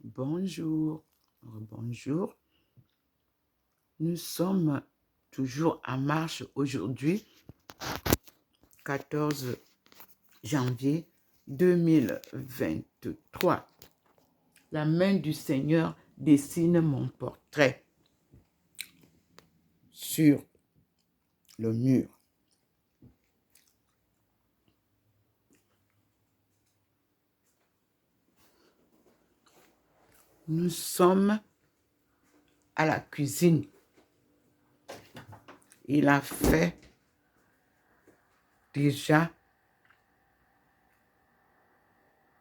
Bonjour, bonjour. Nous sommes toujours en marche aujourd'hui, 14 janvier 2023. La main du Seigneur dessine mon portrait sur le mur. Nous sommes à la cuisine. Il a fait déjà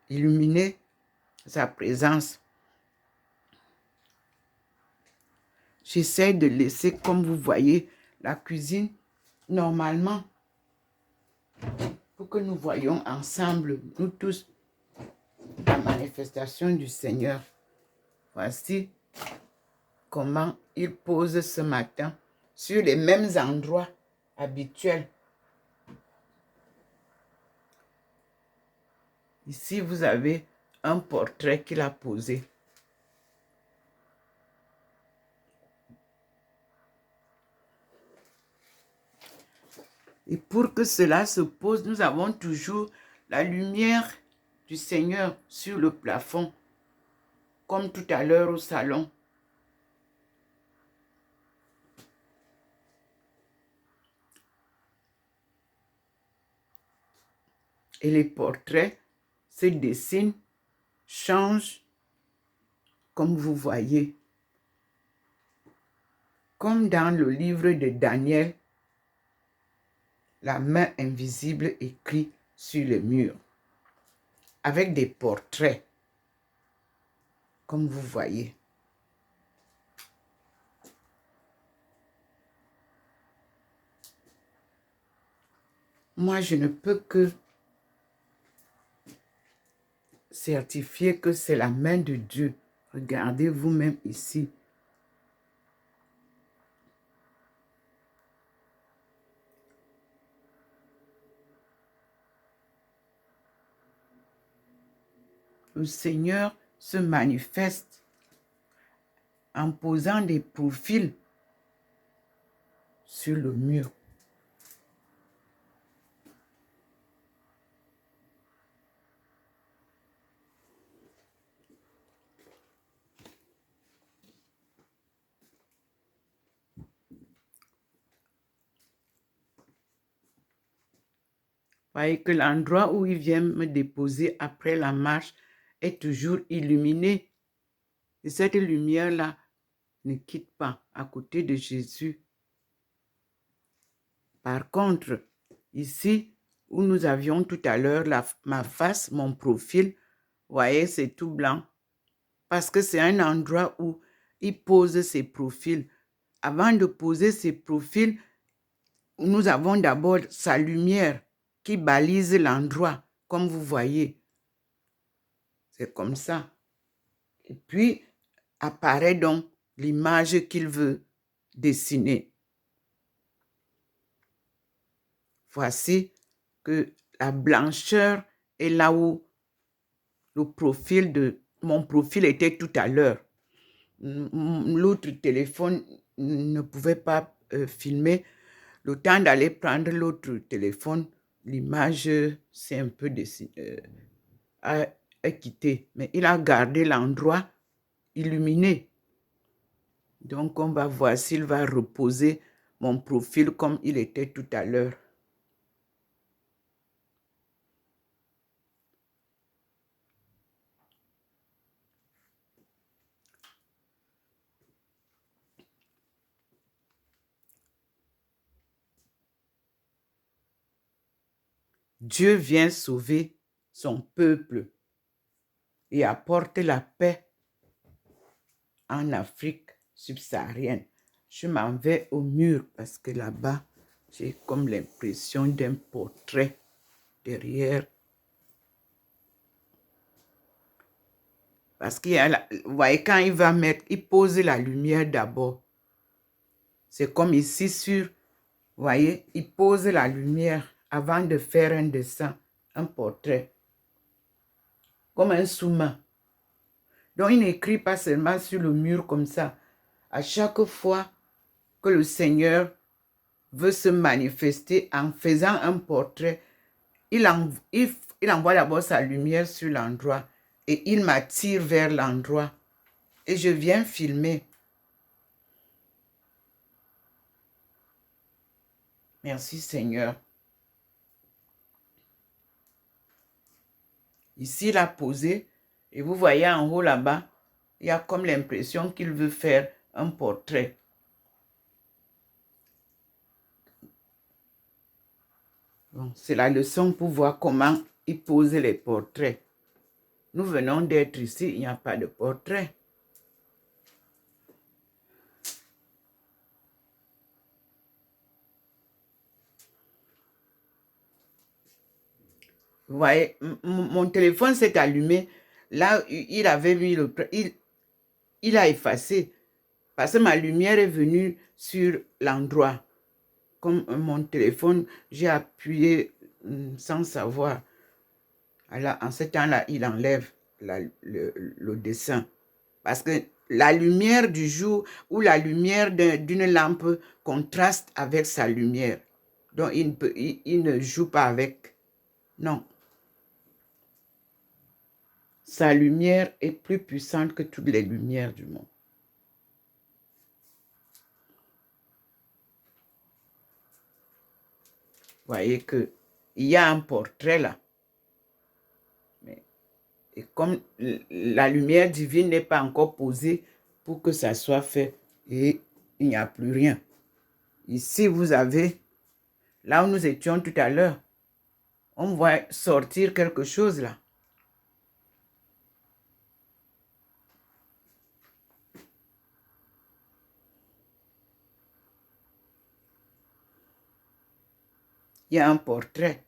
illuminer sa présence. J'essaie de laisser, comme vous voyez, la cuisine normalement pour que nous voyions ensemble, nous tous, la manifestation du Seigneur. Voici comment il pose ce matin sur les mêmes endroits habituels. Ici, vous avez un portrait qu'il a posé. Et pour que cela se pose, nous avons toujours la lumière du Seigneur sur le plafond, comme tout à l'heure au salon. Et les portraits se dessinent, changent, comme vous voyez. Comme dans le livre de Daniel, la main invisible écrit sur le mur, avec des portraits, comme vous voyez. Moi, je ne peux que certifier que c'est la main de Dieu. Regardez vous-même ici. Le Seigneur se manifeste en posant des profils sur le mur. Voyez que l'endroit où il vient me déposer après la marche est toujours illuminé. Et cette lumière-là ne quitte pas à côté de Jésus. Par contre, ici, où nous avions tout à l'heure ma face, mon profil, voyez, c'est tout blanc. Parce que c'est un endroit où il pose ses profils. Avant de poser ses profils, nous avons d'abord sa lumière qui balise l'endroit, comme vous voyez. C'est comme ça. Et puis, apparaît donc l'image qu'il veut dessiner. Voici que la blancheur est là où mon profil était tout à l'heure. L'autre téléphone ne pouvait pas filmer. Le temps d'aller prendre l'autre téléphone, l'image s'est un peu a quitté. Mais il a gardé l'endroit illuminé. Donc, on va voir s'il va reposer mon profil comme il était tout à l'heure. Dieu vient sauver son peuple et apporte la paix en Afrique subsaharienne. Je m'en vais au mur parce que là-bas, j'ai comme l'impression d'un portrait derrière. Parce qu'il y a, vous voyez, quand il va mettre, il pose la lumière d'abord. C'est comme ici sur, vous voyez, il pose la lumière avant de faire un dessin, un portrait. Comme un sous-main. Donc, il n'écrit pas seulement sur le mur comme ça. À chaque fois que le Seigneur veut se manifester en faisant un portrait, il envoie d'abord sa lumière sur l'endroit et il m'attire vers l'endroit. Et je viens filmer. Merci Seigneur. Ici, il a posé et vous voyez en haut là-bas, il y a comme l'impression qu'il veut faire un portrait. Bon, c'est la leçon pour voir comment il pose les portraits. Nous venons d'être ici, il n'y a pas de portrait. Vous voyez, mon téléphone s'est allumé. Là, il avait mis il a effacé parce que ma lumière est venue sur l'endroit. Comme mon téléphone, j'ai appuyé sans savoir. Alors, en ce temps-là, il enlève le dessin. Parce que la lumière du jour ou la lumière d'une lampe contraste avec sa lumière. Donc, il ne joue pas avec. Non. Sa lumière est plus puissante que toutes les lumières du monde. Vous voyez qu'il y a un portrait là. Et comme la lumière divine n'est pas encore posée pour que ça soit fait, et il n'y a plus rien. Ici, vous avez, là où nous étions tout à l'heure, on voit sortir quelque chose là. Il y a un portrait.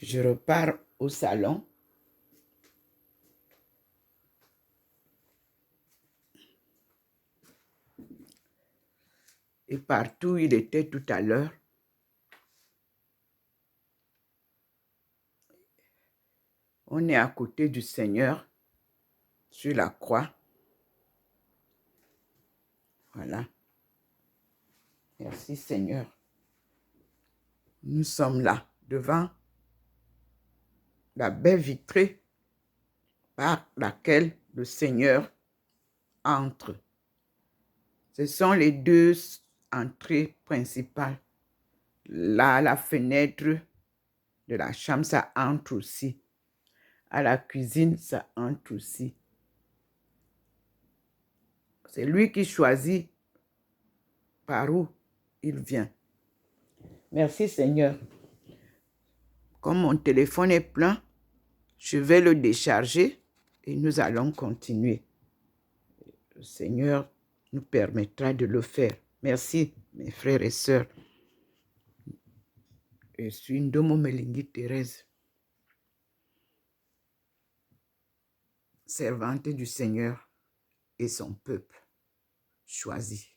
Je repars au salon. Et partout où il était tout à l'heure, on est à côté du Seigneur sur la croix. Voilà. Merci Seigneur. Nous sommes là devant la baie vitrée par laquelle le Seigneur entre. Ce sont les deux entrées principales. Là, la fenêtre de la chambre, ça entre aussi. À la cuisine, ça entre aussi. C'est lui qui choisit par où il vient. Merci Seigneur. Comme mon téléphone est plein, je vais le décharger et nous allons continuer. Le Seigneur nous permettra de le faire. Merci mes frères et sœurs. Je suis Ndomo Melingi Thérèse, servante du Seigneur et son peuple choisi.